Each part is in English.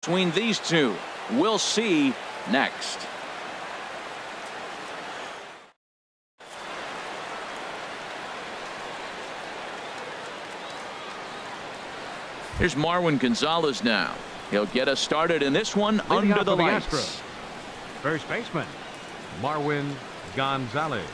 between these two. We'll see next. Here's Marwin Gonzalez now. He'll get us started in this one under the lights. Astros. First baseman, Marwin Gonzalez.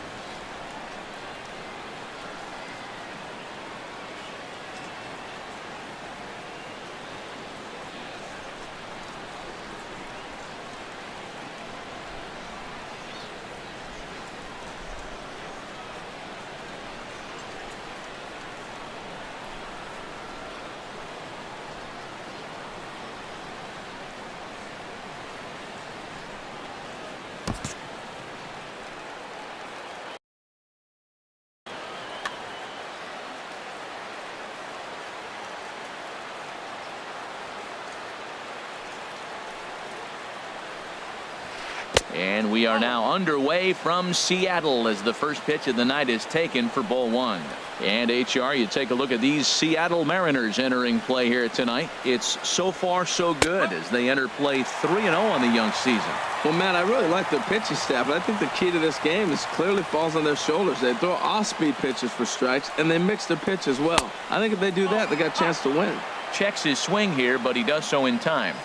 And we are now underway from Seattle as the first pitch of the night is taken for ball one. And HR, you take a look at these Seattle Mariners entering play here tonight. It's so far so good as they enter play 3-0 on the young season. Well, man, I really like their pitching staff, but I think the key to this game is clearly falls on their shoulders. They throw off-speed pitches for strikes, and they mix their pitch as well. I think if they do that, they got a chance to win. Checks his swing here, but he does so in time.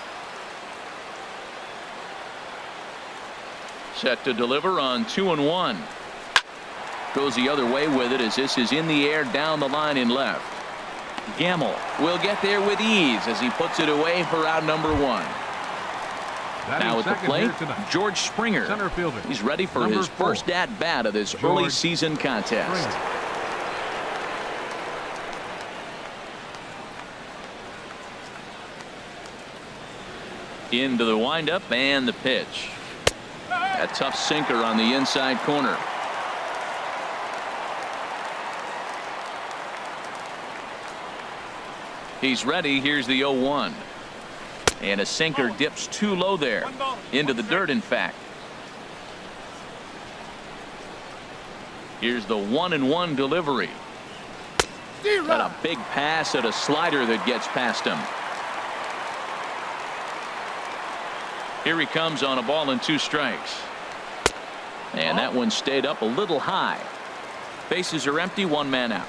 Set to deliver on 2-1. Goes the other way with it as this is in the air down the line in left. Gamble will get there with ease as he puts it away for out number one. Now at the plate, George Springer. Center fielder. He's ready for his first at bat of this early season contest. Into the windup and the pitch. A tough sinker on the inside corner. He's ready. Here's the 0-1. And a sinker dips too low there. Into the dirt, in fact. Here's the 1-1 delivery. Got a big pass at a slider that gets past him. Here he comes on a ball and 2 strikes. And that one stayed up a little high. Bases are empty, 1 man out.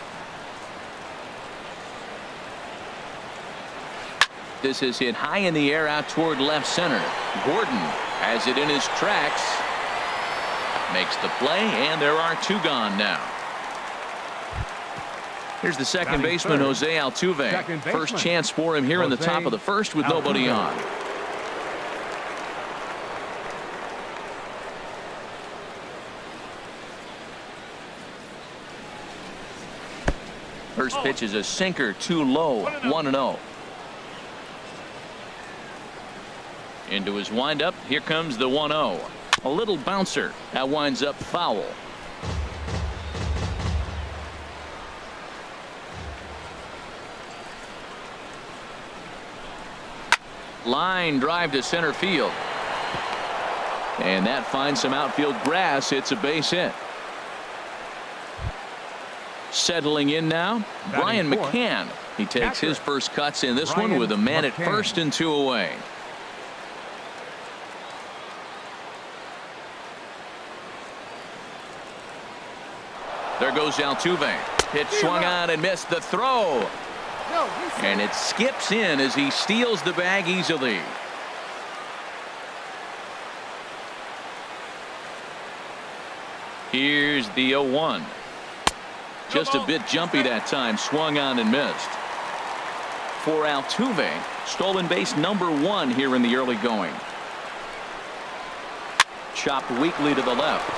This is hit high in the air out toward left center. Gordon has it in his tracks. Makes the play, and there are 2 gone now. Here's the second baseman, Jose Altuve. First chance for him here in the top of the first with nobody on. First pitch is a sinker too low. 1-0. Into his windup. Here comes the 1-0. A little bouncer. That winds up foul. Line drive to center field. And that finds some outfield grass. It's a base hit. Settling in now, Brian McCann. He takes his first cuts in this one with a man at first and 2 away. There goes Altuve. Pitch swung on and missed the throw. And it skips in as he steals the bag easily. Here's the 0-1. Just a bit jumpy that time. Swung on and missed. For Altuve, stolen base number 1 here in the early going. Chopped weakly to the left.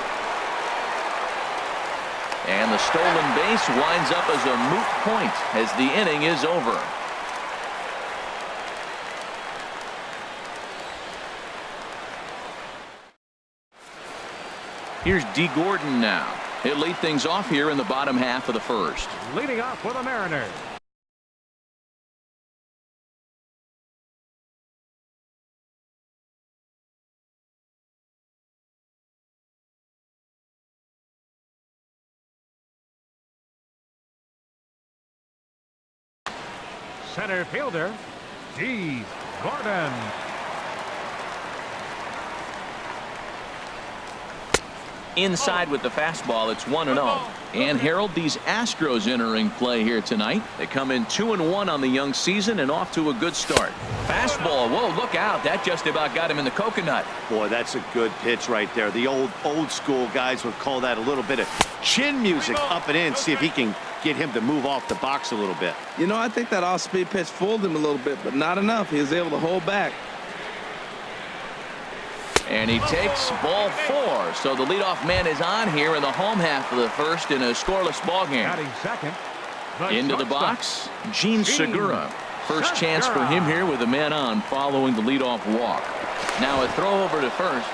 And the stolen base winds up as a moot point as the inning is over. Here's D. Gordon now. He'll lead things off here in the bottom half of the first. Leading off for the Mariners. Center fielder, G. Gordon. Inside with the fastball, it's 1-0. And Harold, these Astros entering play here tonight. They come in 2-1 on the young season and off to a good start. Fastball, whoa, look out. That just about got him in the coconut. Boy, that's a good pitch right there. The old school guys would call that a little bit of chin music up and in. See if he can get him to move off the box a little bit. You know, I think that off-speed pitch fooled him a little bit, but not enough. He was able to hold back. And he takes ball 4. So the leadoff man is on here in the home half of the first in a scoreless ball game. Batting second. Into the box, Gene Segura. First chance for him here with a man on following the leadoff walk. Now a throw over to first.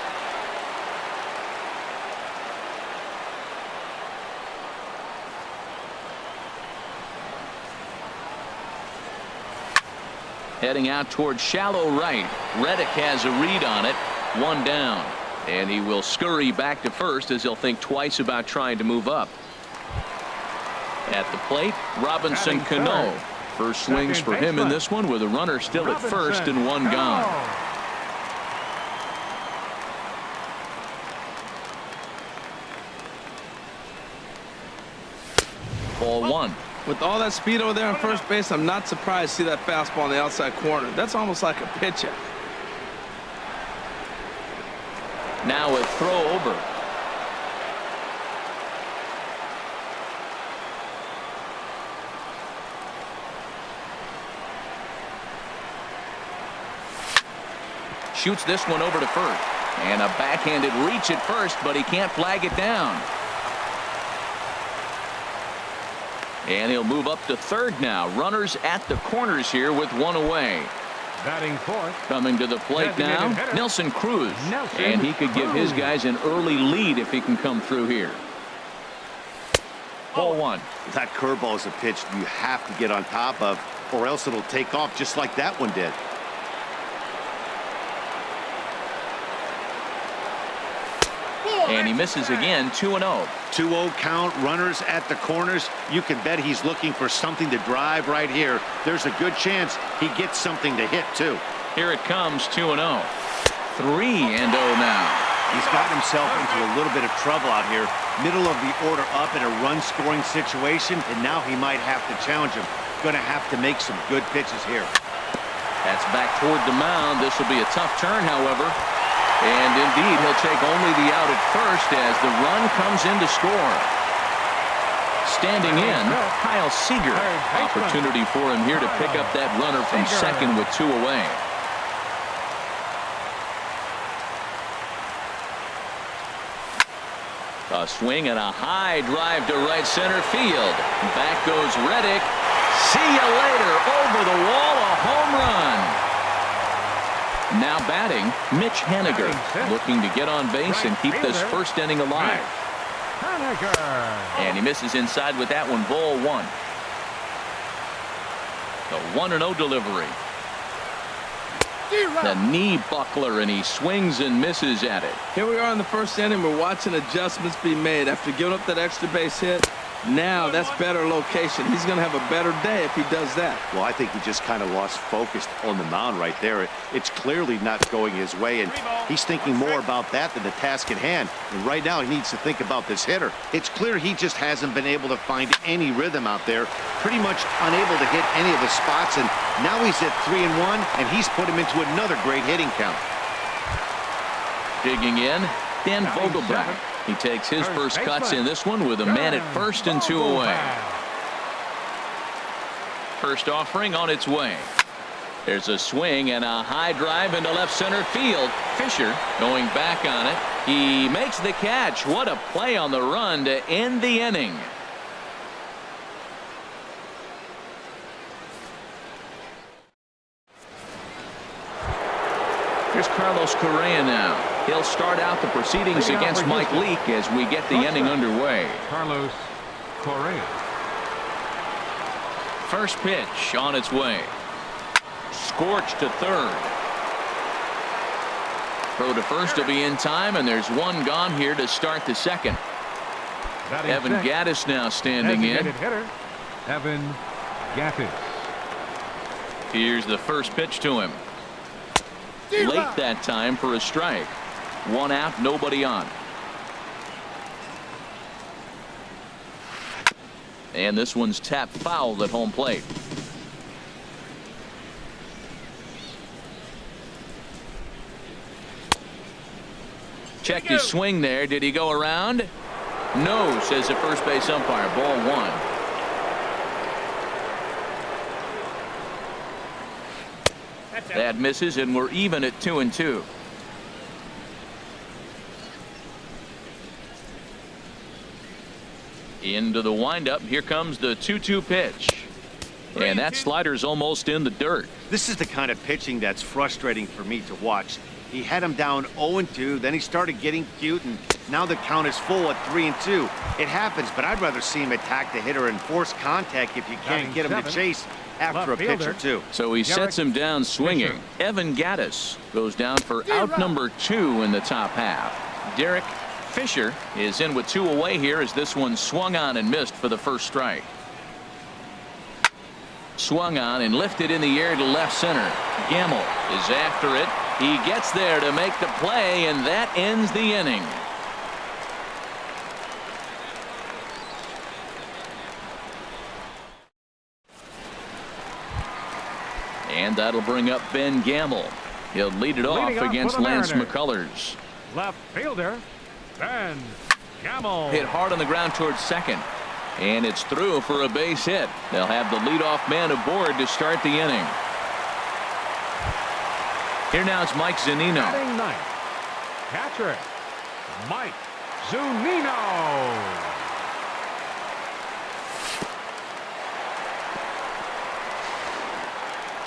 Heading out towards shallow right. Reddick has a read on it. 1 down. And he will scurry back to first as he'll think twice about trying to move up. At the plate, Robinson Cano. First swings for him in this one with a runner still at first and 1 gone. Ball 1. With all that speed over there on first base, I'm not surprised to see that fastball on the outside corner. That's almost like a pitcher. Now a throw over. Shoots this one over to first. And a backhanded reach at first, but he can't flag it down. And he'll move up to third now. Runners at the corners here with 1 away. Batting fourth. Coming to the plate now, Nelson Cruz. And he could give his guys an early lead if he can come through here. Ball 1. That curveball is a pitch you have to get on top of, or else it'll take off just like that one did. And he misses again. 2-0. 2-0 count, runners at the corners. You can bet he's looking for something to drive right here. There's a good chance he gets something to hit too. Here it comes. 2-0. 3-0 now. He's gotten himself into a little bit of trouble out here. Middle of the order up in a run-scoring situation, and now he might have to challenge him. Going to have to make some good pitches here. That's back toward the mound. This will be a tough turn, however. And indeed, he'll take only the out at first as the run comes in to score. Standing in, Kyle Seager. Opportunity for him here to pick up that runner from second with 2 away. A swing and a high drive to right center field. Back goes Reddick. See you later. Over the wall, a home run. Now batting, Mitch Haniger, looking to get on base and keep this first inning alive. And he misses inside with that one. Ball 1. The 1-0 delivery. The knee buckler, and he swings and misses at it. Here we are in the first inning. We're watching adjustments be made after giving up that extra base hit. Now that's better location. He's going to have a better day if he does that. Well, I think he just kind of lost focus on the mound right there. It's clearly not going his way, and he's thinking more about that than the task at hand. And right now he needs to think about this hitter. It's clear he just hasn't been able to find any rhythm out there. Pretty much unable to hit any of his spots, and now he's at 3-1, and he's put him into another great hitting count. Digging in, Dan Vogelbach. He takes his first cuts in this one with a man at first and 2 away. First offering on its way. There's a swing and a high drive into left center field. Fisher going back on it. He makes the catch. What a play on the run to end the inning. Here's Carlos Correa now. He'll start out the proceedings against Mike Leake as we get the inning underway. Carlos Correa. First pitch on its way. Scorched to third. Throw to first to be in time, and there's 1 gone here to start the second. Evan Gattis now standing in. Hitter, Evan Gattis. Here's the first pitch to him. Late that time for a strike. 1 out, nobody on. And this one's tapped foul at home plate. Checked his swing there. Did he go around? No, says the first base umpire. Ball one. That misses, and we're even at 2-2. Into the windup. Here comes the 2-2 pitch. And that slider's almost in the dirt. This is the kind of pitching that's frustrating for me to watch. He had him down 0-2, then he started getting cute, and now the count is full at 3-2. It happens, but I'd rather see him attack the hitter and force contact if you can't get him to chase after a pitch or two. So he sets him down swinging. Evan Gattis goes down for out number 2 in the top half. Derek Fisher is in with 2 away here as this one swung on and missed for the first strike. Swung on and lifted in the air to left center. Gamble is after it. He gets there to make the play, and that ends the inning. And that'll bring up Ben Gamble. He'll lead it off against Lance McCullers. Left fielder, Ben Gamble. Hit hard on the ground towards second. And it's through for a base hit. They'll have the leadoff man aboard to start the inning. Here now it's Mike Zunino. Batting ninth, catcher, Mike Zunino.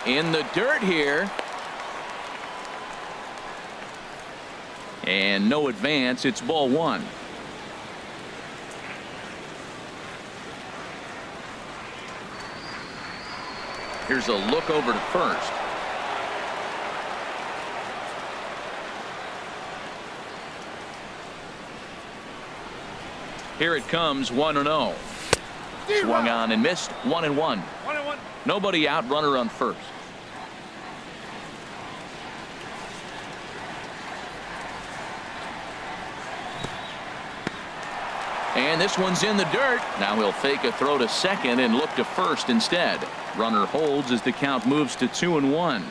In the dirt here. And no advance. It's ball one. Here's a look over to first. Here it comes, 1-0. Swung on and missed. 1-1. Nobody out, runner on first. And this one's in the dirt. Now he'll fake a throw to second and look to first instead. Runner holds as the count moves to 2-1.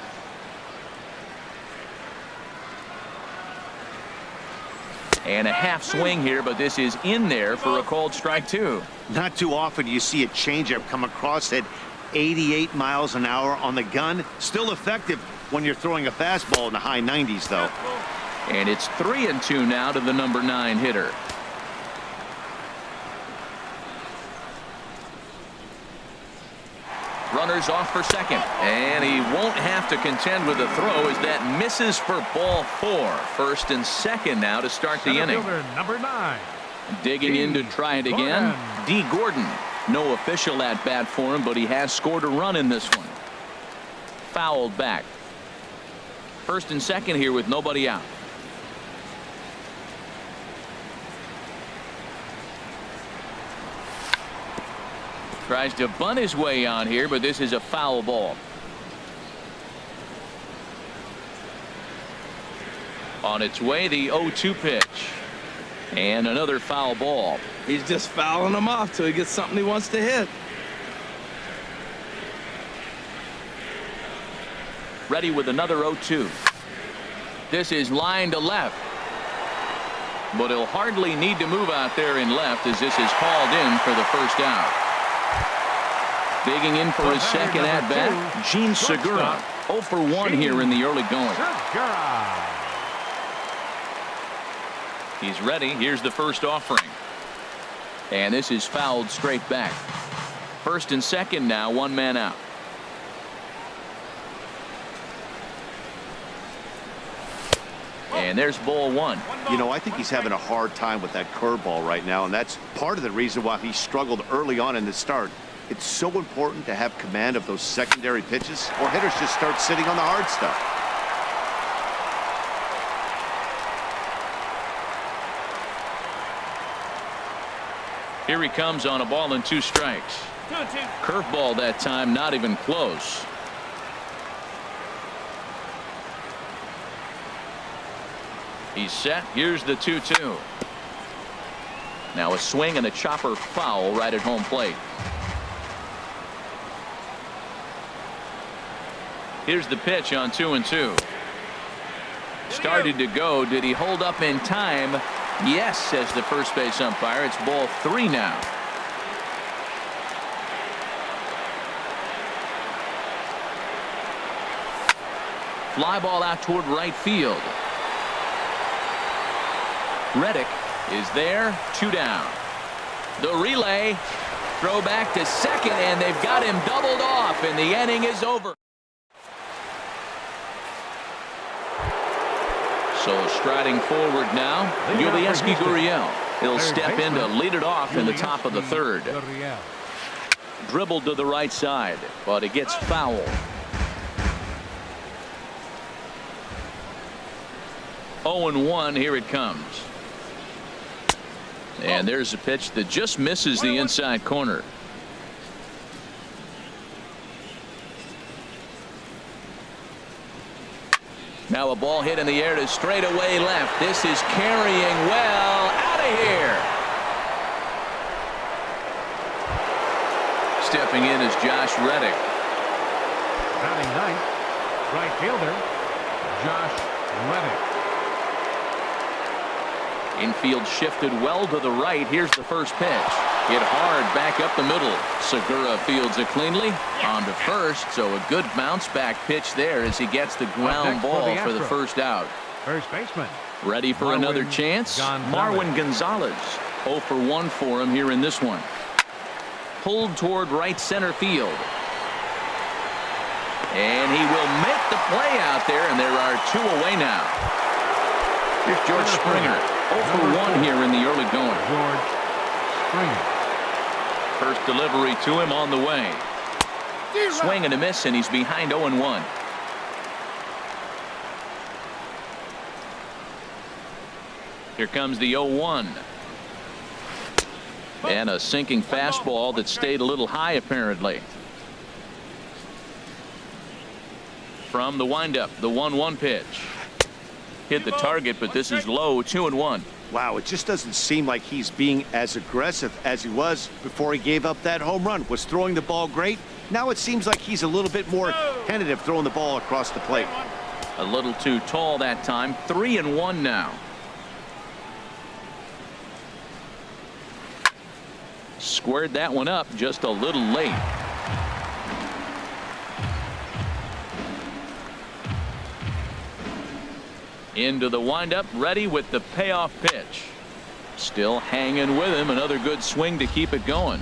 And a half swing here, but this is in there for a called strike two. Not too often you see a changeup come across at 88 miles an hour on the gun. Still effective when you're throwing a fastball in the high 90s, though. And it's 3-2 now to the number 9 hitter. Runners off for second, and he won't have to contend with a throw as that misses for ball 4. First and second now to start the inning. Number 9. Digging in to try it again. D. Gordon. No official at bat for him, but he has scored a run in this one. Fouled back. First and second here with nobody out. Tries to bunt his way on here, but this is a foul ball. On its way, the 0-2 pitch. And another foul ball. He's just fouling him off till he gets something he wants to hit. Ready with another 0-2. This is line to left. But he'll hardly need to move out there in left as this is hauled in for the first out. Digging in for his second at-bat, Gene Segura. 0 for 1 here in the early going. He's ready. Here's the first offering. And this is fouled straight back. First and second now, 1 man out. And there's ball 1. You know, I think he's having a hard time with that curveball right now, and that's part of the reason why he struggled early on in the start. It's so important to have command of those secondary pitches, or hitters just start sitting on the hard stuff. Here he comes on a ball and 2 strikes. Curveball that time, not even close. He's set. Here's the 2-2. Now a swing and a chopper foul right at home plate. Here's the pitch on 2-2. Started to go. Did he hold up in time? Yes, says the first base umpire. It's ball 3 now. Fly ball out toward right field. Reddick is there. 2 down. The relay. Throw back to second, and they've got him doubled off, and the inning is over. So striding forward now, Yulieski Gurriel. He'll step in to lead it off in the top of the third. Dribbled to the right side, but it gets foul. Oh and 1, here it comes. And there's a pitch that just misses the inside corner. Now a ball hit in the air to straightaway left. This is carrying well. Out of here. Stepping in is Josh Reddick. Batting ninth, right fielder, Josh Reddick. Infield shifted well to the right. Here's the first pitch. Hit hard back up the middle. Segura fields it cleanly on to first, so a good bounce back pitch there as he gets the ground ball for the first out. First baseman. Ready for another chance? Marwin Gonzalez. 0 for 1 for him here in this one. Pulled toward right center field. And he will make the play out there, and there are 2 away now. Here's George Springer. 0 for 1 here in the early going. George Springer. First delivery to him on the way. Swing and a miss, and he's behind 0 and 1. Here comes the 0-1. And a sinking fastball that stayed a little high apparently. From the windup, the 1-1 pitch. Hit the target, but this is low. 2 and 1. Wow, it just doesn't seem like he's being as aggressive as he was before he gave up that home run. Was throwing the ball great. Now it seems like he's a little bit more tentative throwing the ball across the plate. A little too tall that time. 3 and 1 now. Squared that one up just a little late. Into the windup, ready with the payoff pitch. Still hanging with him. Another good swing to keep it going.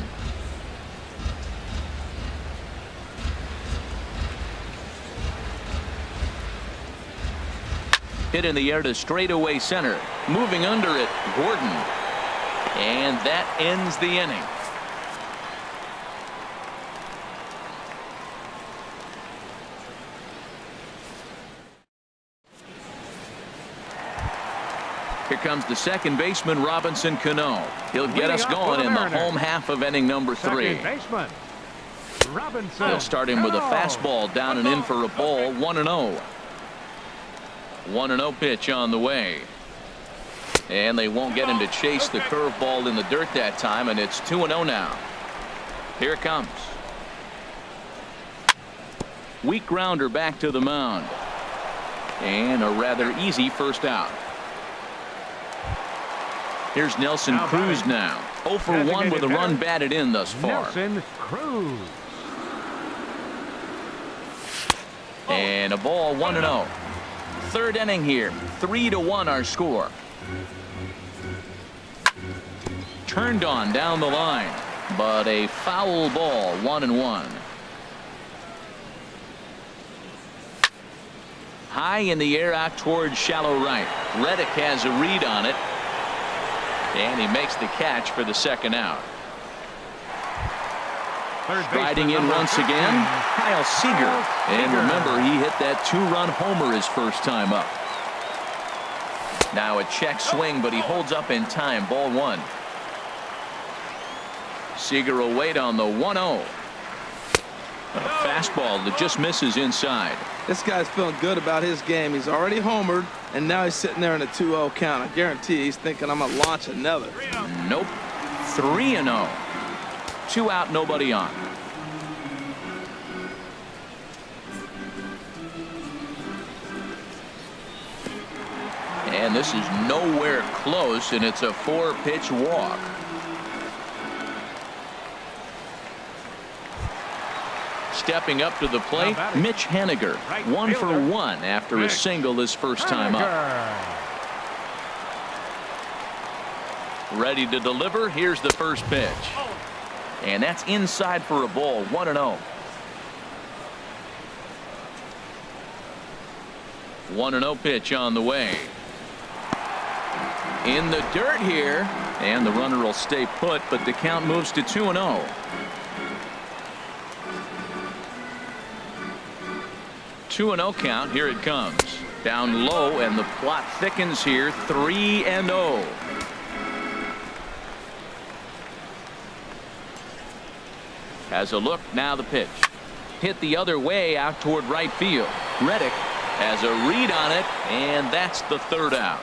Hit in the air to straightaway center. Moving under it, Gordon. And that ends the inning. Here comes the second baseman, Robinson Cano. He'll get us going in the home half of inning number 3. Second baseman, Robinson. He'll start him with a fastball down and in for a ball. 1-0. 1-0 pitch on the way. And they won't get him to chase the curveball in the dirt that time, and it's 2-0 now. Here it comes. Weak grounder back to the mound. And a rather easy first out. Here's Nelson Cruz now. 0 for 1 with a run batted in thus far. Nelson Cruz. And a ball. 1-0. Third inning here. 3-1 our score. Turned on down the line, but a foul ball. 1-1. High in the air out towards shallow right. Reddick has a read on it. And he makes the catch for the second out. Striding in once again, Kyle Seager. And remember, he hit that 2-run homer his first time up. Now a check swing, but he holds up in time. Ball 1. Seager will wait on the 1-0. A fastball that just misses inside. This guy's feeling good about his game. He's already homered, and now he's sitting there in a 2-0 count. I guarantee he's thinking I'm going to launch another. Nope. 3-0. 2 out, nobody on. And this is nowhere close, and it's a 4-pitch walk. Stepping up to the plate, Mitch Haniger. 1 for 1 after a single his first time up. Ready to deliver. Here's the first pitch. And that's inside for a ball. 1-0. 1-0 pitch on the way. In the dirt here, and the runner will stay put, but the count moves to 2-0. 2-0 count. Here it comes. Down low, and the plot thickens here. 3-0. Has a look. Now the pitch. Hit the other way out toward right field. Reddick has a read on it, and that's the 3rd out.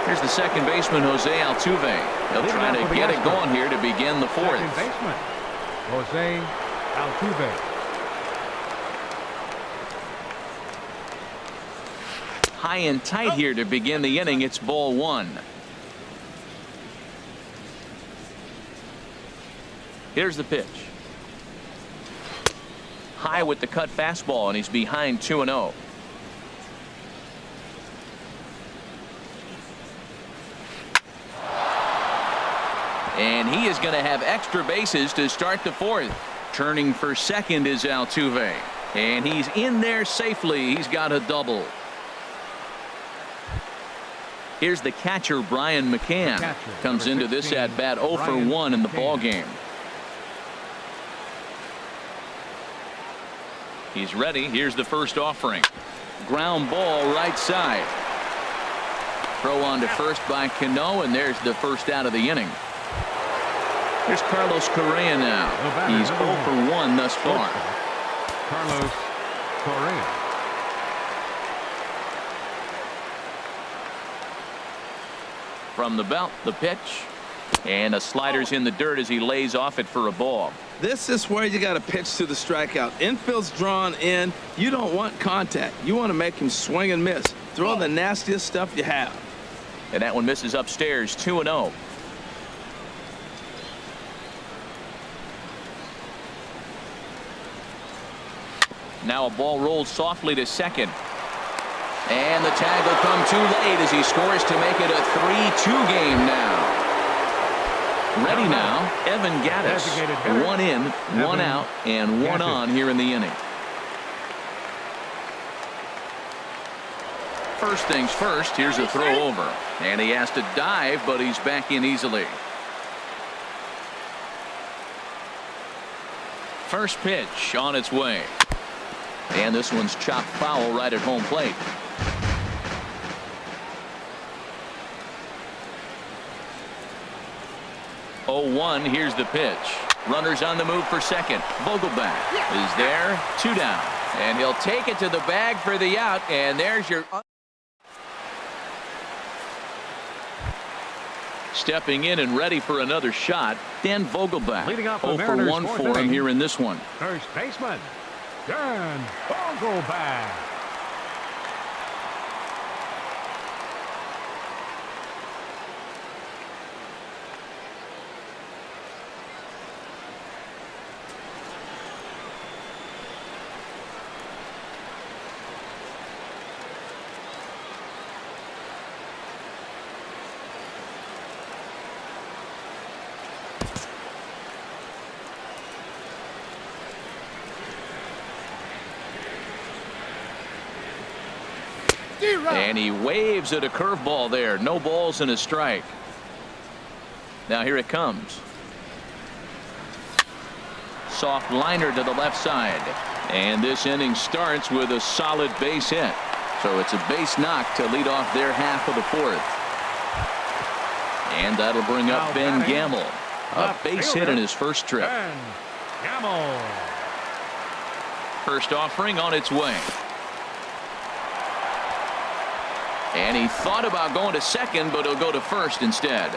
Here's the second baseman, Jose Altuve. He'll try to get it going here to begin the 4th. Second baseman, Jose Altuve. High and tight here to begin the inning. It's ball 1. Here's the pitch. High with the cut fastball, and he's behind 2-0. And he is going to have extra bases to start the 4th. Turning for second is Altuve. And he's in there safely. He's got a double. Here's the catcher, Brian McCann. Comes into this at bat 0 for 1 in the ball game. He's ready. Here's the first offering. Ground ball right side. Throw on to first by Cano, and there's the first out of the inning. Here's Carlos Correa now. He's 0 for 1 thus far. Carlos Correa. From the belt, the pitch. And a slider's in the dirt as he lays off it for a ball. This is where you got to pitch to the strikeout. Infield's drawn in. You don't want contact. You want to make him swing and miss. Throw the nastiest stuff you have. And that one misses upstairs. 2-0. Now a ball rolled softly to second. And the tag will come too late as he scores to make it a 3-2 game now. Ready now, Evan Gattis. 1 in, 1 out, and 1 on here in the inning. First things first, here's a throw over. And he has to dive, but he's back in easily. First pitch on its way. And this one's chopped foul right at home plate. Oh-1, here's the pitch. Runners on the move for second. Vogelbach is there. 2 down. And he'll take it to the bag for the out. And there's your... Stepping in and ready for another shot, Dan Vogelbach. 0 for 1 for him here in this one. First baseman, Dan Vogelbach. And he waves at a curveball there. No balls and a strike. Now here it comes. Soft liner to the left side. And this inning starts with a solid base hit. So it's a base knock to lead off their half of the 4th. And that'll bring up Ben Gamel. A base hit in his first trip. Ben Gamel. First offering on its way. And he thought about going to second, but he'll go to first instead.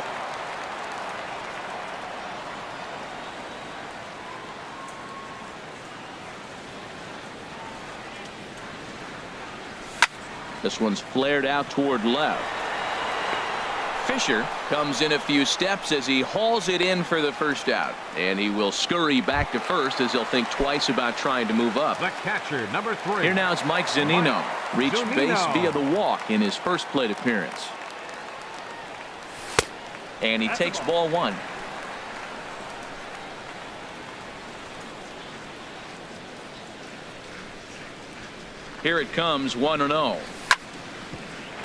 This one's flared out toward left. Fisher comes in a few steps as he hauls it in for the first out. And he will scurry back to first as he'll think twice about trying to move up. The catcher, number 3. Here now is Mike Zunino. Reached Zunino. base via the walk in his first plate appearance. And he takes ball 1. Here it comes, 1-0.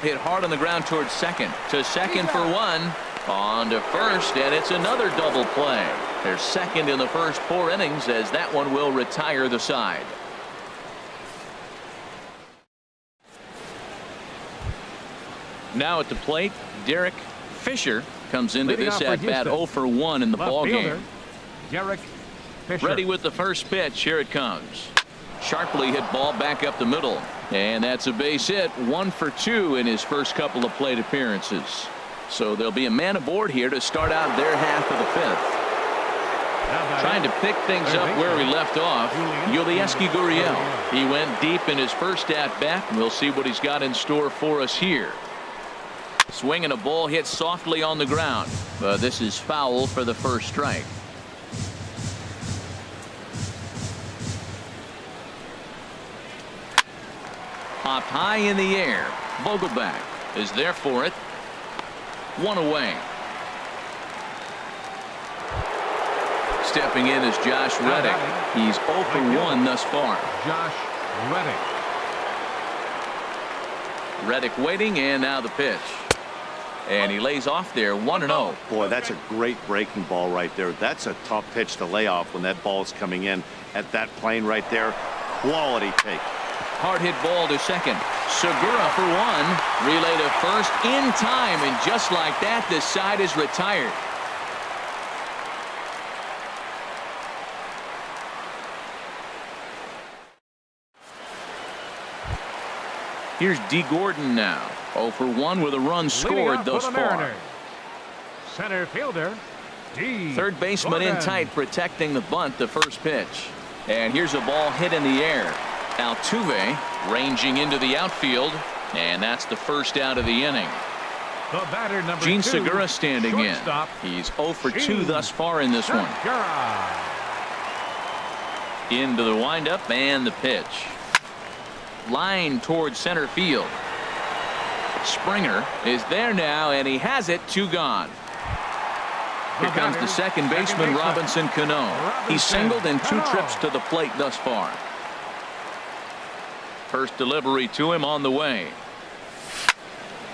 Hit hard on the ground towards second. To second for 1. On to first, and it's another double play. They're second in the first 4 innings as that one will retire the side. Now at the plate, Derek Fisher comes into Leading this off for at bat Houston. 0 for 1 in the Left ball fielder, game. Derek Fisher. Ready with the first pitch. Here it comes. Sharply hit ball back up the middle. And that's a base hit. 1 for 2 in his first couple of plate appearances. So there'll be a man aboard here to start out their half of the 5th. Trying to pick things up where we left off, Yulieski Gurriel. He went deep in his first at-bat, and we'll see what he's got in store for us here. Swinging a ball hit softly on the ground. This is foul for the first strike. Popped high in the air. Vogelback is there for it. 1 away. Stepping in is Josh Reddick. He's 0 for 1 thus far. Josh Reddick. Reddick waiting, and now the pitch. And he lays off there, 1-0. Boy, that's a great breaking ball right there. That's a tough pitch to lay off when that ball is coming in at that plane right there. Quality take. Hard hit ball to second. Segura for 1. Relay to first in time, and just like that, the side is retired. Here's D. Gordon now. 0 for 1 with a run scored thus far. Center fielder, D. Third baseman in tight, protecting the bunt, the first pitch. And here's a ball hit in the air. Altuve ranging into the outfield, and that's the first out of the inning. The batter, number Gene 2, Segura standing in. shortstop, He's 0 for 2 Gene thus far in this one. Segura. Into the windup and the pitch. Line towards center field. Springer is there now, and he has it. 2 gone. Here comes the second baseman, Robinson Cano. He's singled in 2 trips to the plate thus far. First delivery to him on the way.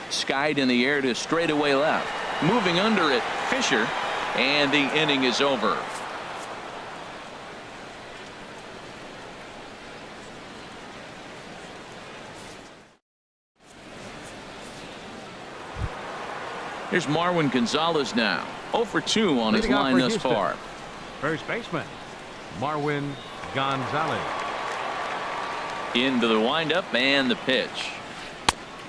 Skied in the air to straightaway left. Moving under it, Fisher, and the inning is over. Here's Marwin Gonzalez now. 0 for 2 on his Leading off line for thus Houston. far. First baseman, Marwin Gonzalez. Into the windup and the pitch.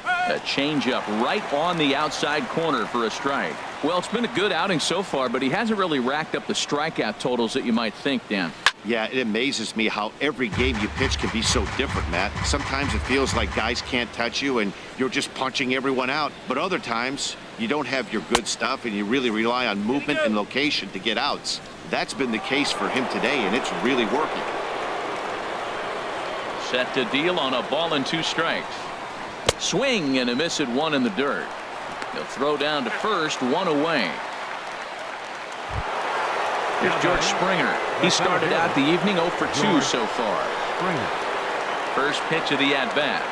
A changeup right on the outside corner for a strike. Well, it's been a good outing so far, but he hasn't really racked up the strikeout totals that you might think, Dan. Yeah, it amazes me how every game you pitch can be so different, Matt. Sometimes it feels like guys can't touch you and you're just punching everyone out. But other times you don't have your good stuff and you really rely on movement and location to get outs. That's been the case for him today, and it's really working. Set to deal on a ball and 2 strikes. Swing and a miss at 1 in the dirt. He'll throw down to first, 1 away. Here's George Springer. He started out the evening 0 for 2 so far. Springer. First pitch of the at-bat.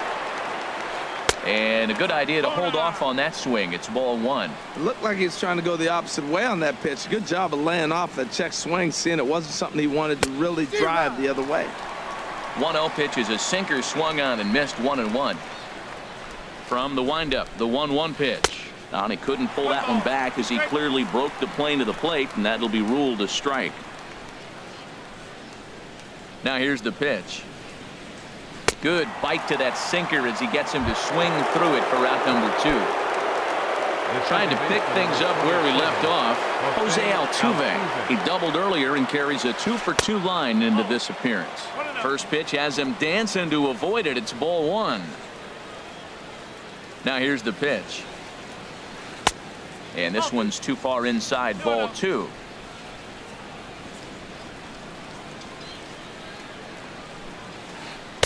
And a good idea to hold off on that swing. It's ball 1. It looked like he was trying to go the opposite way on that pitch. Good job of laying off that check swing, seeing it wasn't something he wanted to really drive the other way. 1-0 pitch is a sinker swung on and missed 1-1. From the windup, the 1-1 pitch. And he couldn't pull that one back as he clearly broke the plane of the plate, and that'll be ruled a strike. Now here's the pitch. Good bite to that sinker as he gets him to swing through it for out number 2. Trying to pick things up where we left off, Jose Altuve. He doubled earlier and carries a 2-for-2 line into this appearance. First pitch has him dancing to avoid it. It's ball 1. Now here's the pitch. And this one's too far inside, ball 2.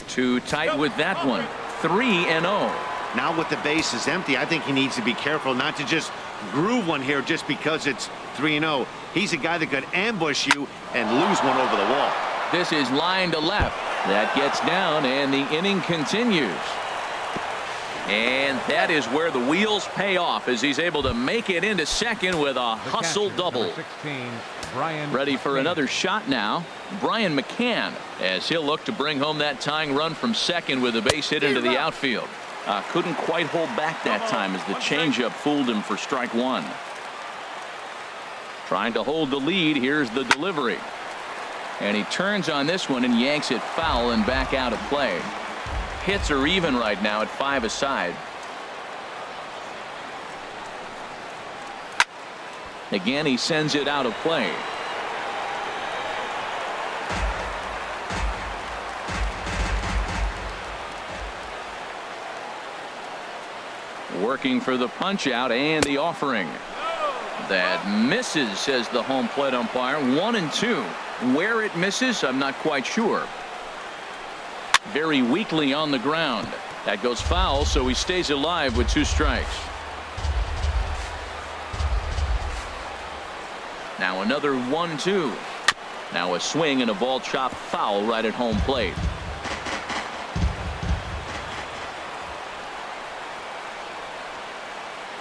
Too tight with that one. 3-0. Now with the bases empty, I think he needs to be careful not to just groove one here just because it's 3-0. He's a guy that could ambush you and lose one over the wall. This is line to left. That gets down, and the inning continues. And that is where the wheels pay off as he's able to make it into second with a hustle double. 16, Brian Ready for McCann. another shot now. Brian McCann, as he'll look to bring home that tying run from second with a base hit into the outfield. Couldn't quite hold back that time as the changeup fooled him for strike 1. Trying to hold the lead. Here's the delivery. And he turns on this one and yanks it foul and back out of play. Hits are even right now at 5 aside. Again, he sends it out of play. Working for the punch out and the offering. That misses, says the home plate umpire. 1-2. Where it misses, I'm not quite sure. Very weakly on the ground. That goes foul, so he stays alive with 2 strikes. Now another 1-2. Now a swing and a ball chopped foul right at home plate.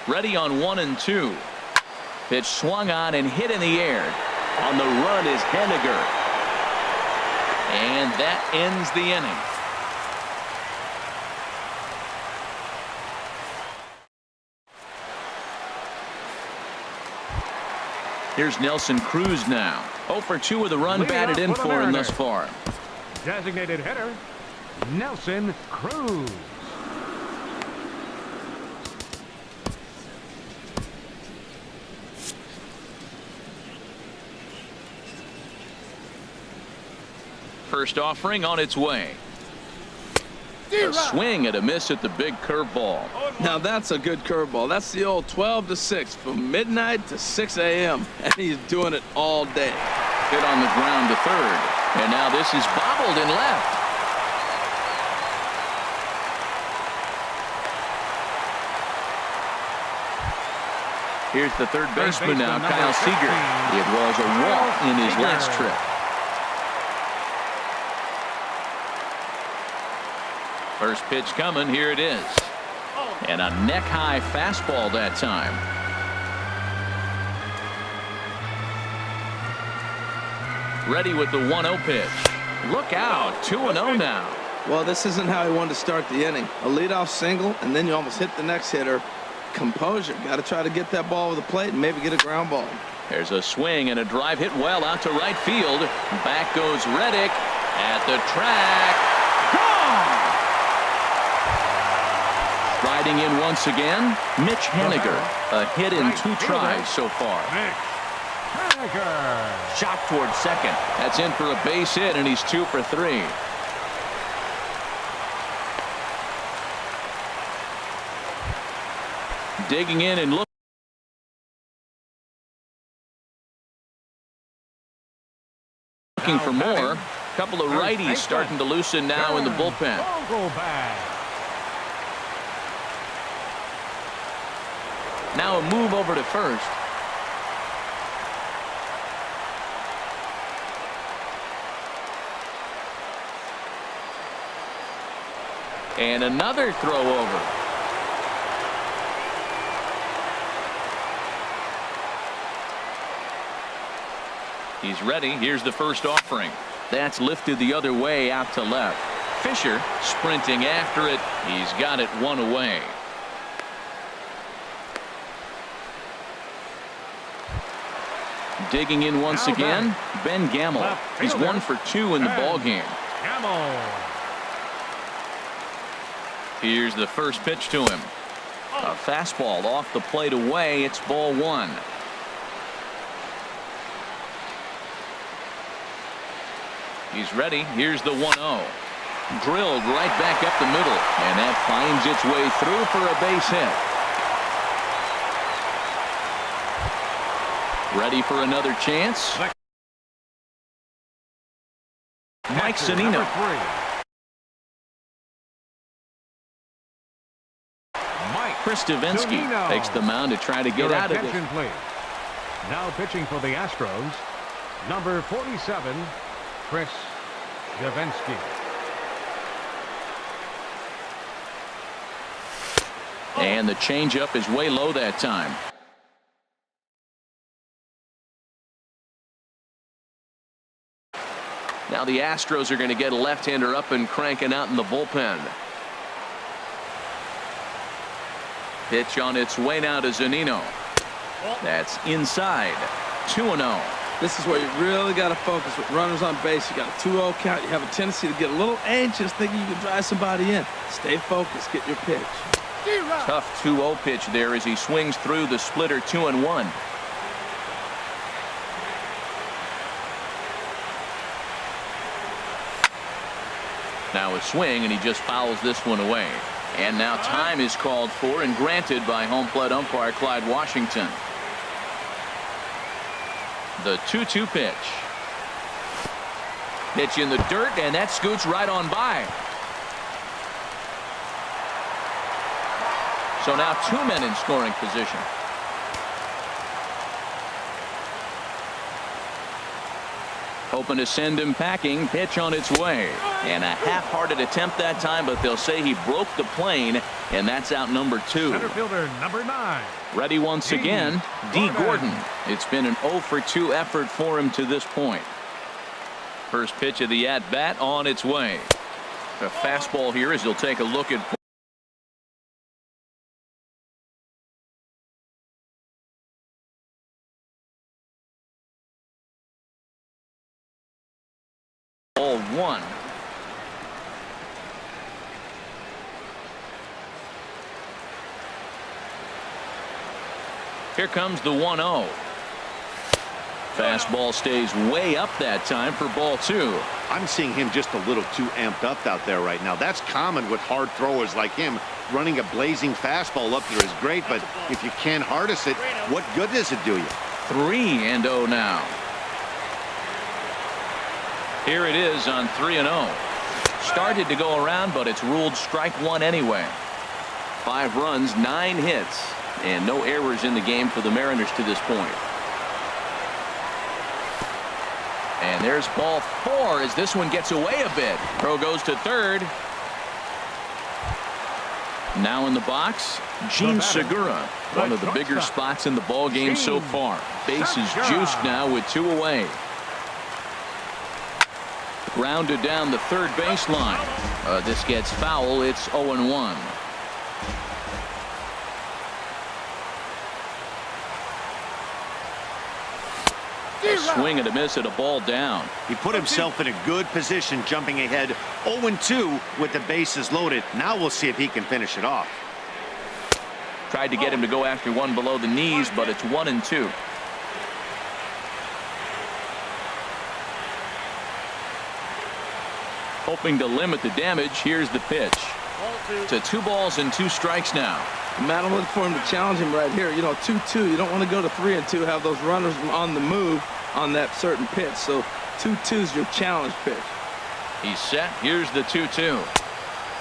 Ready on 1-2. Pitch swung on and hit in the air. On the run is Henniger. And that ends the inning. Here's Nelson Cruz now. 0 for 2 with a run batted in for him thus far. Designated hitter, Nelson Cruz. First offering on its way. A swing and a miss at the big curveball. Now that's a good curveball. That's the old 12 to 6 from midnight to 6 a.m. and he's doing it all day. Hit on the ground to third. And now this is bobbled in left. Here's the third baseman now, Kyle Seager. It was a walk in his last trip. First pitch coming. Here it is. And a neck-high fastball that time. Ready with the 1-0 pitch. Look out. 2-0 now. Well, this isn't how he wanted to start the inning. A leadoff single, and then you almost hit the next hitter. Composure. Got to try to get that ball over the plate and maybe get a ground ball. There's a swing and a drive hit well out to right field. Back goes Reddick at the track. Gone! Riding in once again, Mitch Henniger. A hit in 2 tries so far. Henniger. Shot towards second. That's in for a base hit, and he's 2 for 3. Digging in and looking for more. A couple of righties starting to loosen now in the bullpen. Now a move over to first. And another throw over. He's ready. Here's the first offering. That's lifted the other way out to left. Fisher sprinting after it. He's got it 1 away. Digging in once again, Ben Gamel. He's 1 for 2 in the ball game. Here's the first pitch to him. A fastball off the plate away. It's ball one. He's ready. Here's the 1-0. Drilled right back up the middle, and that finds its way through for a base hit. Ready for another chance. Mike Zunino. Chris Davinsky takes the mound to try to get out of it. Please. Now pitching for the Astros, number 47, Chris Davinsky. And the changeup is way low that time. Now the Astros are going to get a left-hander up and cranking out in the bullpen. Pitch on its way now to Zunino. That's inside. 2-0. This is where you really got to focus with runners on base. You got a 2-0 count. You have a tendency to get a little anxious thinking you can drive somebody in. Stay focused. Get your pitch. Tough 2-0 pitch there as he swings through the splitter 2-1. Now a swing, and he just fouls this one away. And now time is called for and granted by home plate umpire Clyde Washington. The 2-2 pitch. Pitch in the dirt, and that scoots right on by. So now 2 men in scoring position. Hoping to send him packing. Pitch on its way. And a half-hearted attempt that time, but they'll say he broke the plane, and that's out number 2. Center fielder number 9. Ready once again, D. Gordon. It's been an 0-for-2 effort for him to this point. First pitch of the at-bat on its way. A fastball here as he'll take a look at ball 1. Here comes the 1-0. Fastball stays way up that time for ball 2. I'm seeing him just a little too amped up out there right now. That's common with hard throwers like him. Running a blazing fastball up there is great, but if you can't harness it, what good does it do you? 3-0 now. Here it is on 3-0. Started to go around, but it's ruled strike 1 anyway. 5 runs, 9 hits, and no errors in the game for the Mariners to this point. And there's ball 4 as this one gets away a bit. Throw goes to third. Now in the box, Gene Segura, one of the bigger spots in the ball game so far. Base is juiced now with 2 away. Grounded down the third baseline. This gets foul. It's 0-1. A swing and a miss at a ball down. He put himself in a good position jumping ahead 0-2 with the bases loaded. Now we'll see if he can finish it off. Tried to get him to go after one below the knees, but it's 1-2. Hoping to limit the damage. Here's the pitch. To 2 balls and 2 strikes now. Matt, I'm looking for him to challenge him right here. You know, 2-2. You don't want to go to 3-2, have those runners on the move on that certain pitch. So 2-2 is your challenge pitch. He's set. Here's the 2-2.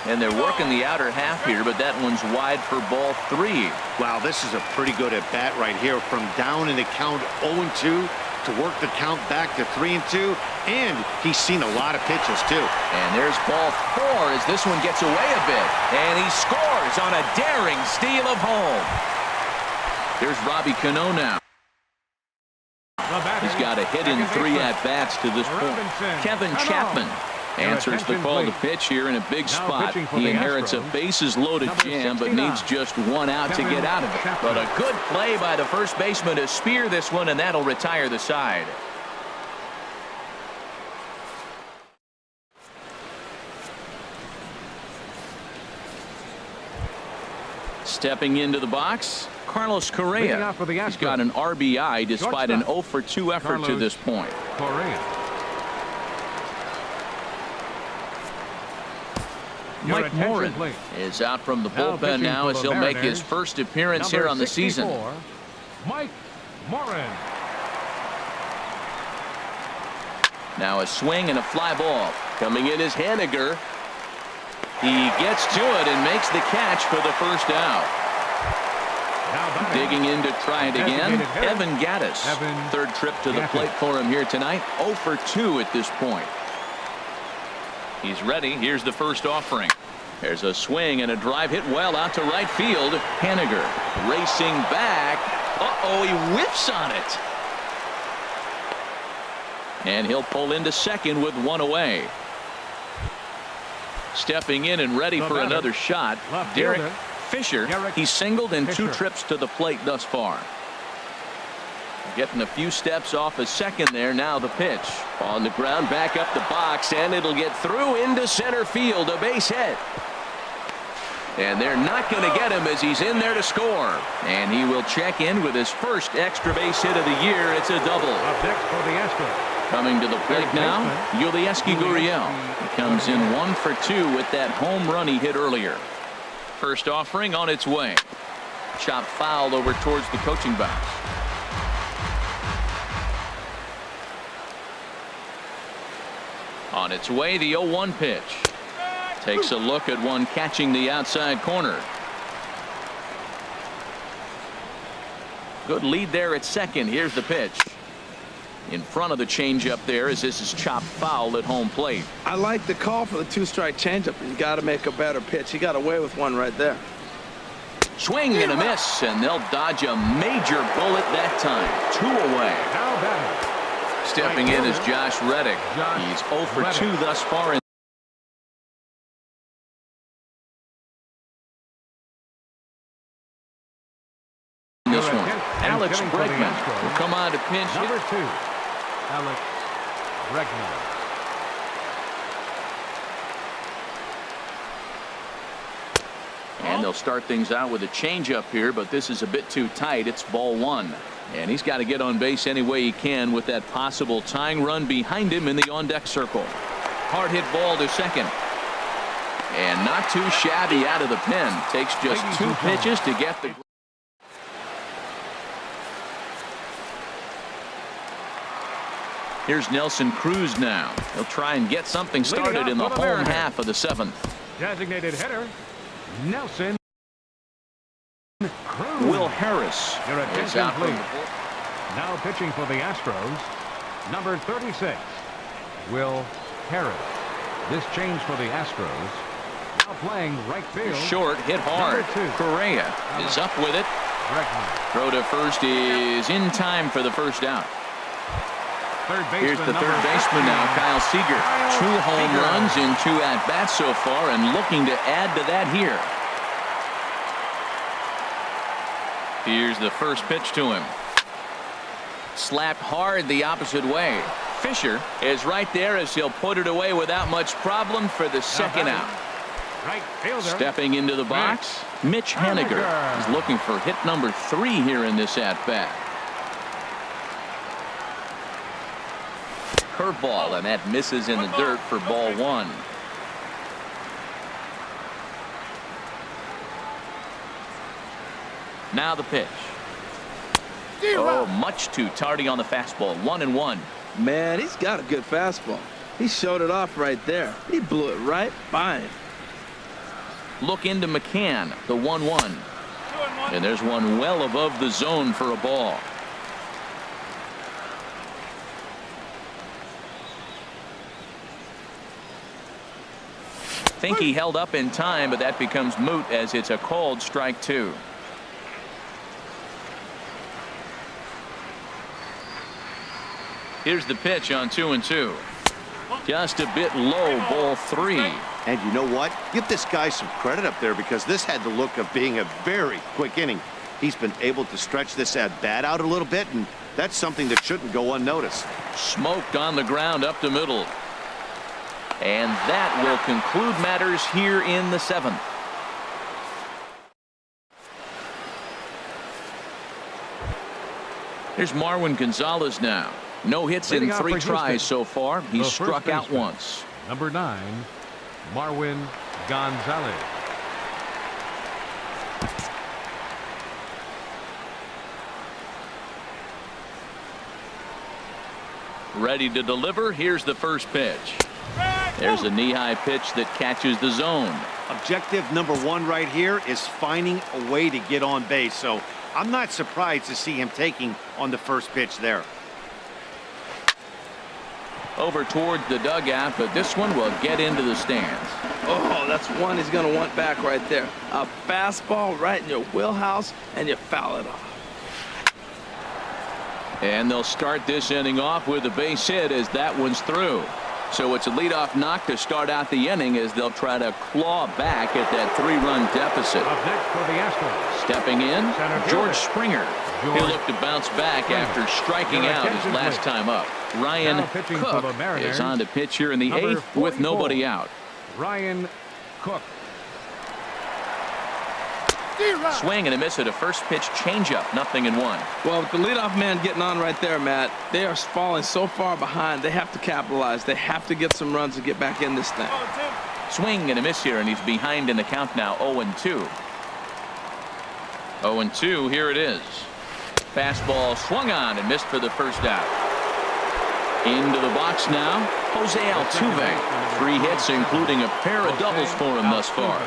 And they're working the outer half here, but that one's wide for ball 3. Wow, this is a pretty good at bat right here. From down in the count 0-2 to work the count back to 3-2. And he's seen a lot of pitches too. And there's ball 4 as this one gets away a bit. And he scores on a daring steal of home. There's Robbie Cano now. He's got a hit in 3 at-bats to this point. Kevin Chapman answers the call to pitch here in a big spot. He inherits a bases-loaded jam, but needs just 1 out to get out of it. But a good play by the first baseman to spear this one, and that'll retire the side. Stepping into the box, Carlos Leading Correa. off for the He's Astros. got an RBI despite an 0 for 2 effort to Carlos this point. Correa. Your Mike attention, Morin please. is out from the Now bullpen pitching now for as the he'll make his Mariners, first appearance Number here on the 64, season. Mike Morin. Now a swing and a fly ball. Coming in is Haniger. He gets to it and makes the catch for the first out. Now batting, Digging in to try it again, Designated hitter, Evan Gattis. Evan Third trip to the Gattis. plate for him here tonight. 0 for 2 at this point. He's ready. Here's the first offering. There's a swing and a drive hit well out to right field. Haniger racing back. Uh-oh, he whiffs on it. And he'll pull into second with one away. Stepping in and ready The for batter, another shot, left Derek fielder, Fisher. Derek He's singled in 2 Fisher. trips to the plate thus far. Getting a few steps off a second there. Now the pitch. On the ground, back up the box, and it'll get through into center field. A base hit. And they're not going to get him as he's in there to score. And he will check in with his first extra base hit of the year. It's a double. Up next for the Astros. Coming to the plate now, Yulieski Gurriel. He comes in 1 for 2 with that home run he hit earlier. First offering on its way. Chop foul over towards the coaching box. On its way, the 0-1 pitch. Takes a look at one catching the outside corner. Good lead there at second. Here's the pitch. In front of the changeup there as this is chopped foul at home plate. I like the call for the 2-strike changeup. You got to make a better pitch. He got away with one right there. Swing and a miss, and they'll dodge a major bullet that time. 2 away. Now batting, Stepping in is Josh Reddick. Josh He's 0 for 2 Reddick. thus far in this Your one. attention, Alex hitting for the Bregman Astros. will come on to pinch hit. number 2, Alex Bregman. And they'll start things out with a changeup here, but this is a bit too tight. It's ball 1. And he's got to get on base any way he can with that possible tying run behind him in the on-deck circle. Hard hit ball to second. And not too shabby out of the pen. Takes just 2 pitches to get the... Here's Nelson Cruz now. He'll try and get something started in the home half of the 7th. Designated hitter, Nelson Cruz. Will Harris Your is attention, out from please. the bullpen. Now pitching for the Astros, number 36, Will Harris. This change for the Astros. Now playing right field. Short, hit hard. Number 2. Correa is up with it. Bregman. Throw to first is in time for the first out. Third baseman, Here's the number third baseman now, 15, Kyle Seager. Kyle 2 home Seager. runs in 2 at-bats so far and looking to add to that here. Here's the first pitch to him. Slapped hard the opposite way. Fisher is right there as he'll put it away without much problem for the second out. Right fielder. Stepping into the box, Mitch Haniger. He's looking for hit number 3 here in this at-bat. Curveball, and that misses in the dirt for ball 1. Now the pitch. Oh, much too tardy on the fastball. 1-1. Man, he's got a good fastball. He showed it off right there. He blew it right by him. Look into McCann, the 1-1. And there's one well above the zone for a ball. Think he held up in time, but that becomes moot as it's a called strike 2. Here's the pitch on 2-2. Just a bit low, ball 3. And you know what? Give this guy some credit up there because this had the look of being a very quick inning. He's been able to stretch this at bat out a little bit, and that's something that shouldn't go unnoticed. Smoked on the ground up the middle. And that will conclude matters here in the 7th. Here's Marwin Gonzalez now. No hits in 3 tries so far. He's struck out once. Number 9, Marwin Gonzalez. Ready to deliver. Here's the first pitch. There's a knee-high pitch that catches the zone. Objective number 1 right here is finding a way to get on base. So I'm not surprised to see him taking on the first pitch there. Over towards the dugout, but this one will get into the stands. Oh, that's one he's going to want back right there. A fastball right in your wheelhouse, and you foul it off. And they'll start this inning off with a base hit as that one's through. So it's a leadoff knock to start out the inning as they'll try to claw back at that 3-run deficit. Up next for the Astros. Stepping in, George Springer. He'll look to bounce back after striking out his last time up. Ryan Cook is on to pitch here in the 8th with nobody out. Ryan Cook. Swing and a miss at a first pitch changeup. 0-1. Well, with the leadoff man getting on right there, Matt, they are falling so far behind. They have to capitalize. They have to get some runs to get back in this thing. Swing and a miss here, and he's behind in the count now. 0-2. 0-2. Here it is. Fastball swung on and missed for the first out. Into the box now, Jose Altuve. 3 hits, including a pair of doubles for him thus far.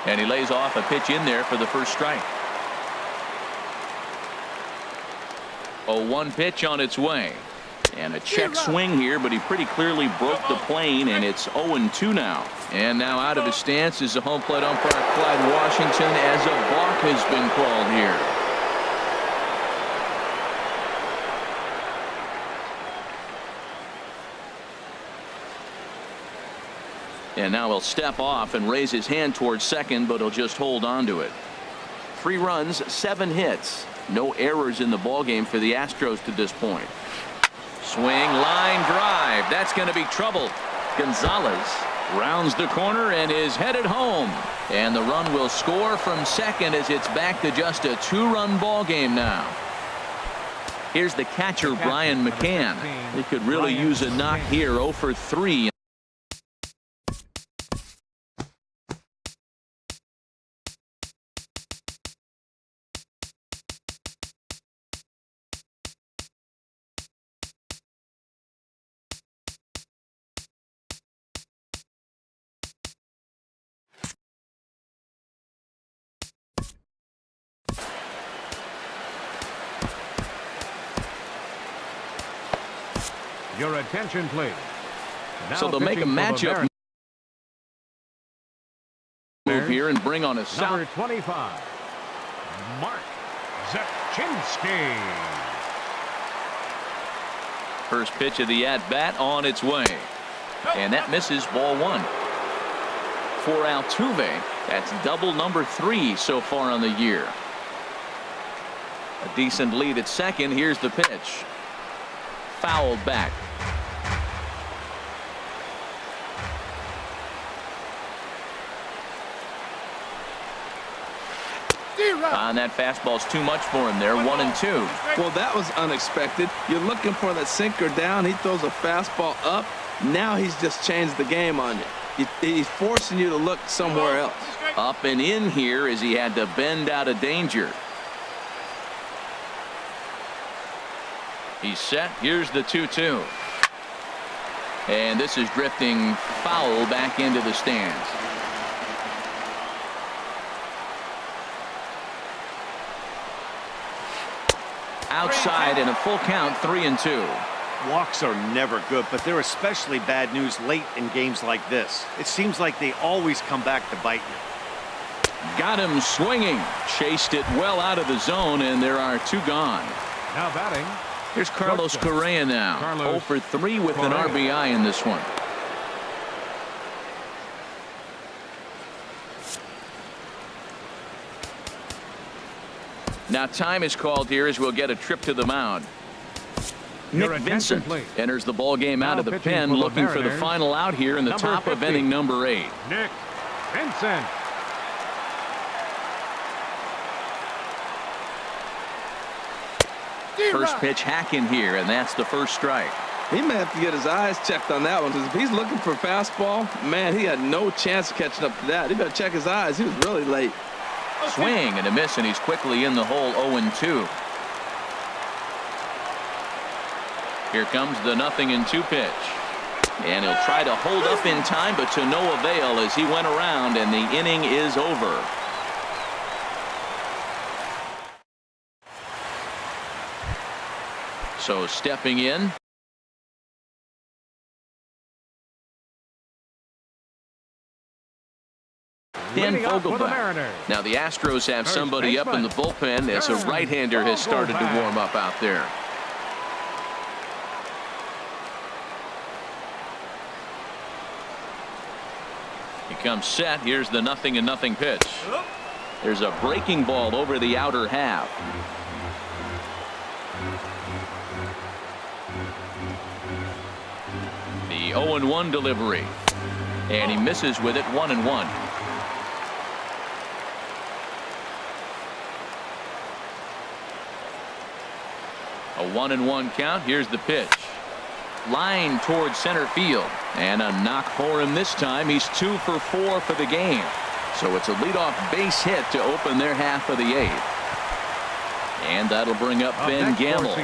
And he lays off a pitch in there for the first strike. 0-1 pitch on its way. And a check swing here, but he pretty clearly broke the plane, and it's 0-2 now. And now out of his stance is the home plate umpire, Clyde Washington, as a balk has been called here. And now he'll step off and raise his hand towards second, but he'll just hold on to it. 3 runs, 7 hits. No errors in the ballgame for the Astros to this point. Swing, line drive. That's going to be trouble. Gonzalez rounds the corner and is headed home. And the run will score from second as it's back to just a 2-run ballgame now. Here's the catcher, Brian McCann. He could really use a knock here. 0 for 3. Your attention, please. Now So they'll make a matchup move here and bring on a number 25, Mark Zepchinski. First pitch of the at-bat on its way. And that misses, ball 1. For Altuve, that's double number 3 so far on the year. A decent lead at second. Here's the pitch. Fouled back. And that fastball's too much for him there. 1-2. Well, that was unexpected. You're looking for that sinker down. He throws a fastball up. Now he's just changed the game on you. He's forcing you to look somewhere else. Up and in here as he had to bend out of danger. He's set. Here's the 2-2. And this is drifting foul back into the stands. Outside in a full count, 3-2. Walks are never good, but they're especially bad news late in games like this. It seems like they always come back to bite you. Got him swinging. Chased it well out of the zone, and there are 2 gone. Now batting. Here's Carlos Correa now. 0 for 3 with an RBI in this one. Now time is called here as we'll get a trip to the mound. Nick Vincent enters the ball game out of the pen, looking for the final out here in the top of inning number 8. Nick Vincent. First pitch hacking here, and that's the first strike. He may have to get his eyes checked on that one, because if he's looking for fastball, man, he had no chance of catching up to that. He better check his eyes. He was really late. Swing and a miss, and he's quickly in the hole. 0-2. Here comes the 0-2 pitch. And he'll try to hold up in time, but to no avail as he went around, and the inning is over. So stepping in. Dan Vogelbach. Now the Astros have somebody up in the bullpen as a right-hander has started to warm up out there. He comes set. Here's the 0-0 pitch. There's a breaking ball over the outer half. The 0-1 delivery. And he misses with it. 1-1. A 1-1 count. Here's the pitch. Line towards center field, and a knock for him this time. He's 2 for 4 for the game. So it's a leadoff base hit to open their half of the 8th. And that'll bring up Ben Gamel.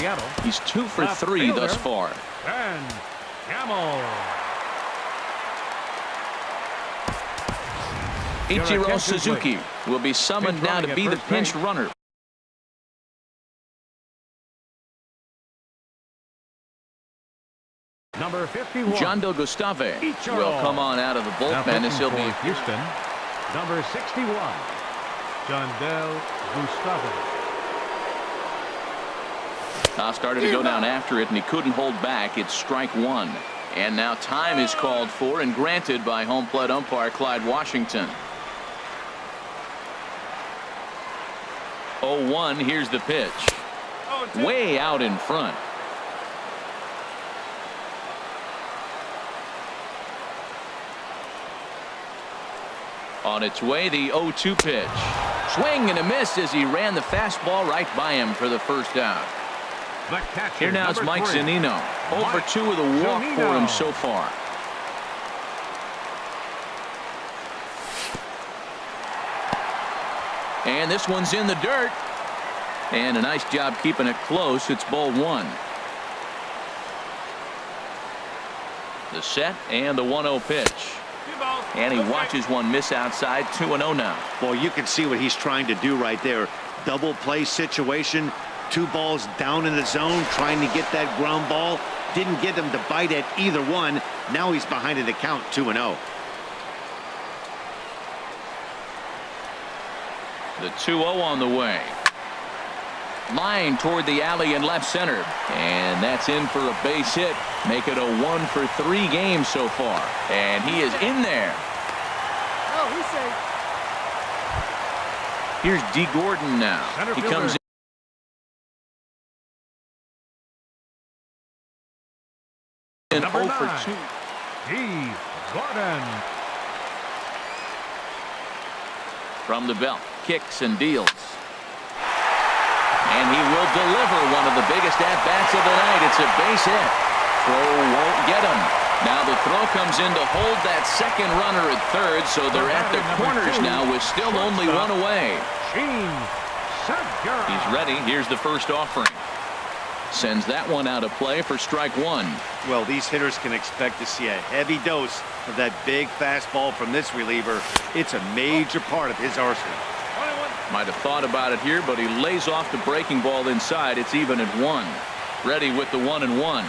He's 2 for 3 thus far. Ben Gamel. Ichiro Suzuki will be summoned now to be the pinch runner. Number 51. John Del Gustave will come on out of the bullpen as he'll be Houston. Number 61. John Del Gustave. Started to go down after it, and he couldn't hold back. It's strike 1. And now time is called for and granted by home plate umpire Clyde Washington. 0-1. Here's the pitch. Way out in front. On its way, the 0-2 pitch. Swing and a miss as he ran the fastball right by him for the first out. Here now is Mike Zunino. 0 for 2 with a walk for him so far. And this one's in the dirt. And a nice job keeping it close. It's ball 1. The set and the 1-0 pitch. And he watches one miss outside. 2-0 now. Well, you can see what he's trying to do right there. Double play situation. 2 balls down in the zone, trying to get that ground ball. Didn't get him to bite at either one. Now he's behind in the count. 2-0. The 2-0 on the way. Line toward the alley in left center. And that's in for a base hit. Make it a 1 for 3 game so far. And he is in there. Oh, he's safe. Here's D. Gordon now. He comes in 0 for 2. D. Gordon. From the belt. Kicks and deals. And he will deliver one of the biggest at-bats of the night. It's a base hit. Throw won't get him. Now the throw comes in to hold that second runner at third, so they're at the corners now with still only 1 away. He's ready. Here's the first offering. Sends that one out of play for strike 1. Well, these hitters can expect to see a heavy dose of that big fastball from this reliever. It's a major part of his arsenal. Might have thought about it here, but he lays off the breaking ball inside. It's even at 1. Ready with the 1-1.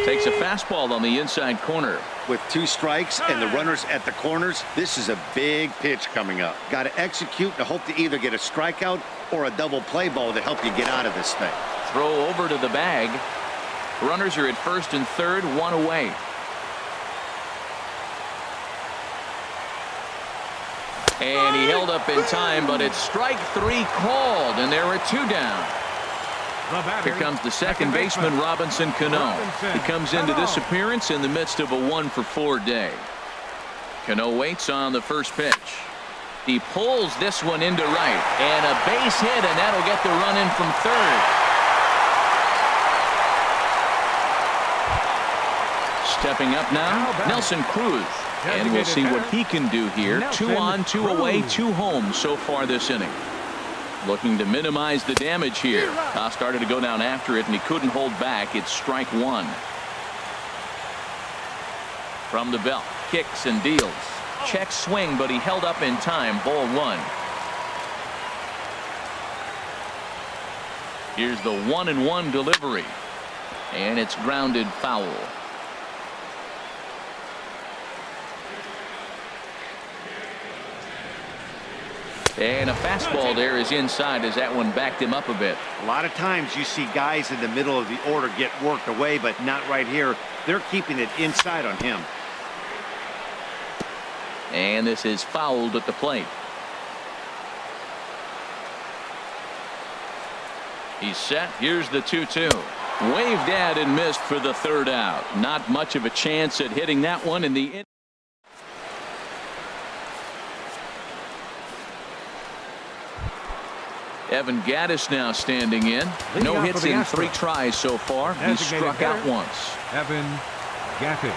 Takes a fastball on the inside corner. With 2 strikes and the runners at the corners, this is a big pitch coming up. Got to execute and hope to either get a strikeout or a double play ball to help you get out of this thing. Throw over to the bag. Runners are at first and third, 1 away. And he held up in time, but it's strike 3 called, and there are 2 down. Here comes the second baseman, Robinson Cano. He comes into this appearance in the midst of a 1 for 4 day. Cano waits on the first pitch. He pulls this one into right, and a base hit, and that'll get the run in from third. Stepping up now, Nelson Cruz. And we'll see what he can do here. 2 on, 2 away, 2 home so far this inning. Looking to minimize the damage here. Started to go down after it, and he couldn't hold back. It's strike 1. From the belt, kicks and deals. Check swing, but he held up in time. Ball 1. Here's the 1-1 delivery. And it's grounded foul. And a fastball there is inside as that one backed him up a bit. A lot of times you see guys in the middle of the order get worked away, but not right here. They're keeping it inside on him. And this is fouled at the plate. He's set. Here's the 2-2. Waved at and missed for the 3rd out. Not much of a chance at hitting that one in the Evan Gattis now standing in. No hits in 3 tries so far. He struck out once. Evan Gattis.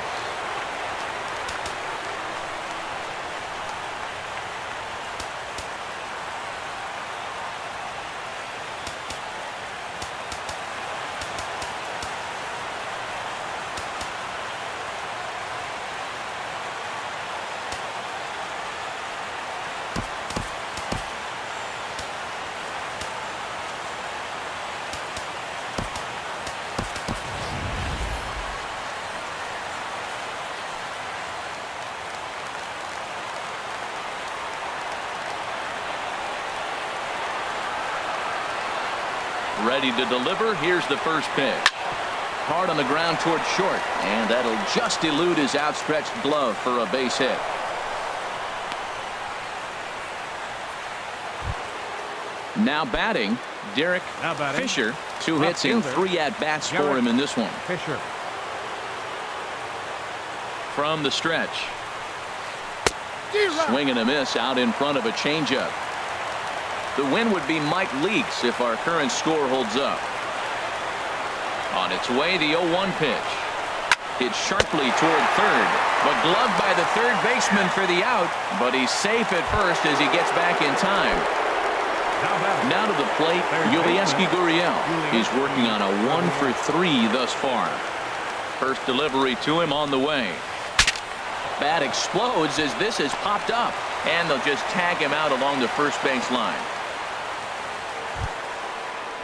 Ready to deliver. Here's the first pitch. Hard on the ground toward short, and that'll just elude his outstretched glove for a base hit. Now batting, Derek Fisher. 2 hits in 3 at-bats for him in this one. Fisher. From the stretch. Swing and a miss out in front of a changeup. The win would be Mike Leakes if our current score holds up. On its way, the 0-1 pitch. Hit sharply toward third, but gloved by the third baseman for the out, but he's safe at first as he gets back in time. Now to the plate, Yulieski Gurriel. He's working on a 1 for 3 thus far. First delivery to him on the way. Bat explodes as this has popped up, and they'll just tag him out along the first base line.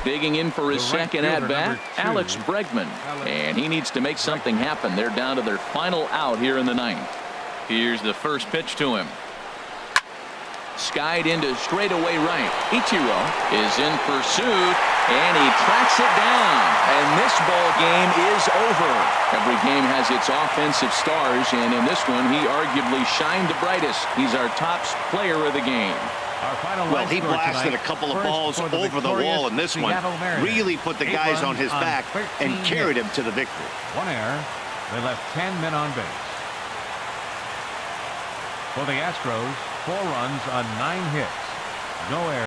Digging in for his second at-bat, Alex Bregman. And he needs to make something happen. They're down to their final out here in the 9th. Here's the first pitch to him. Skied into straightaway right. Ichiro is in pursuit, and he tracks it down. And this ball game is over. Every game has its offensive stars, and in this one, he arguably shined the brightest. He's our top player of the game. Well, he blasted a couple of balls over the wall in this one. Really put the guys on his back and carried him to the victory. 1 error. They left 10 men on base. For the Astros, 4 runs on 9 hits. No errors.